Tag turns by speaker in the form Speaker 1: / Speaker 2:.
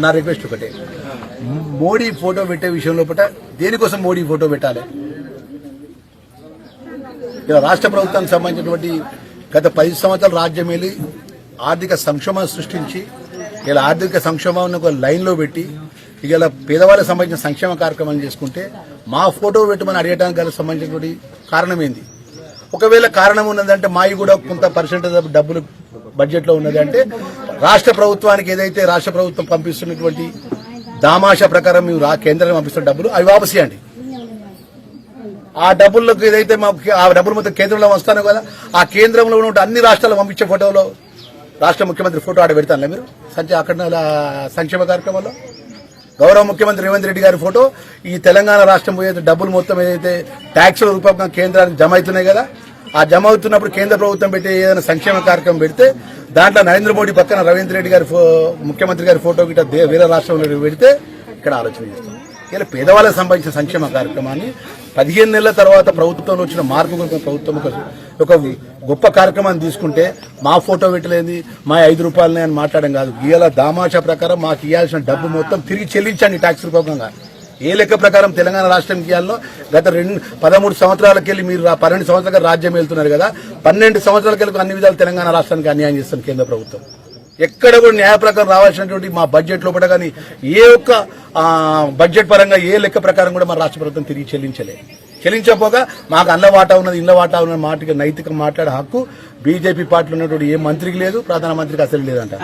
Speaker 1: నా రిక్వెస్ట్ ఒకటే, మోడీ ఫోటో పెట్టే విషయంలో దేనికోసం మోడీ ఫోటో పెట్టాలి? ఇలా రాష్ట్ర ప్రభుత్వానికి సంబంధించినటువంటి గత 10 సంవత్సరాలు రాజ్యం వెళ్ళి ఆర్థిక సంక్షోభం సృష్టించి ఇలా ఆర్థిక సంక్షోభాన్ని ఒక లైన్లో పెట్టి ఇలా పేదవాళ్ళకి సంబంధించిన సంక్షేమ కార్యక్రమాలు చేసుకుంటే మా ఫోటో పెట్టమని అడగడానికి గల సంబంధించినటువంటి కారణం ఏంది? ఒకవేళ కారణం ఉన్నదంటే మావి కూడా కొంత పర్సెంటేజ్ డబ్బులు బడ్జెట్ లో ఉన్నది అంటే రాష్ట్ర ప్రభుత్వానికి ఏదైతే రాష్ట్ర ప్రభుత్వం పంపిస్తున్నటువంటి దామాషా ప్రకారం మేము కేంద్రానికి పంపిస్తున్న డబ్బులు అవి వాపసు చేయండి. ఆ డబ్బులకు ఏదైతే ఆ డబ్బులు మొత్తం కేంద్రంలో వస్తానో కదా, ఆ కేంద్రంలో ఉన్న అన్ని రాష్ట్రాలు పంపించే ఫోటోలో రాష్ట్ర ముఖ్యమంత్రి ఫోటో ఆడ పెడతానులే మీరు అక్కడ సంక్షేమ కార్యక్రమంలో. గౌరవ ముఖ్యమంత్రి రేవంత్ రెడ్డి గారి ఫోటో ఈ తెలంగాణ రాష్ట్రం పోయేది డబ్బులు మొత్తం ఏదైతే ట్యాక్సుల రూపంగా కేంద్రానికి జమ అవుతున్నాయి కదా, ఆ జమ అవుతున్నప్పుడు కేంద్ర ప్రభుత్వం పెట్టి ఏదైనా సంక్షేమ కార్యక్రమం పెడితే దాంట్లో నరేంద్ర మోడీ పక్కన రవీంద్ర రెడ్డి గారి ముఖ్యమంత్రి గారి ఫోటో గిట్ట వేరే రాష్ట్రంలో పెడితే ఇక్కడ ఆలోచన చేస్తాం. ఇలా పేదవాళ్ళకి సంబంధించిన సంక్షేమ కార్యక్రమాన్ని 15 నెలల తర్వాత ప్రభుత్వంలో వచ్చిన మార్పు ప్రభుత్వం ఒక గొప్ప కార్యక్రమాన్ని తీసుకుంటే మా ఫోటో పెట్టలేంది, మా 5 రూపాయలనే అని మాట్లాడడం కాదు. ఇవాళ దామాషా ప్రకారం మాకు ఇవ్వాల్సిన డబ్బు మొత్తం తిరిగి చెల్లించండి ట్యాక్స్ రూపంగా. ఏ లెక్క ప్రకారం తెలంగాణ రాష్ట్రానికి ఇవ్వాలో గత 13 సంవత్సరాలకెళ్ళి మీరు 12 సంవత్సరాలుగా రాజ్యం వెళ్తున్నారు కదా, 12 సంవత్సరాలకెళ్ళి అన్ని విధాలు తెలంగాణ రాష్ట్రానికి అన్యాయం చేస్తుంది కేంద్ర ప్రభుత్వం. ఎక్కడ కూడా న్యాయ ప్రకారం రావాల్సినటువంటి మా బడ్జెట్ లోపల కానీ ఏ ఒక్క బడ్జెట్ పరంగా ఏ లెక్క ప్రకారం కూడా మా రాష్ట్ర ప్రభుత్వం తిరిగి చెల్లించకపోగా మాకు అల్ల వాటా ఉన్నది ఇళ్ల వాటా ఉన్న మాటకి నైతిక మాట్లాడే హక్కు బీజేపీ పార్టీలో ఉన్నటువంటి ఏ మంత్రికి లేదు, ప్రధానమంత్రికి అసలు లేదంట.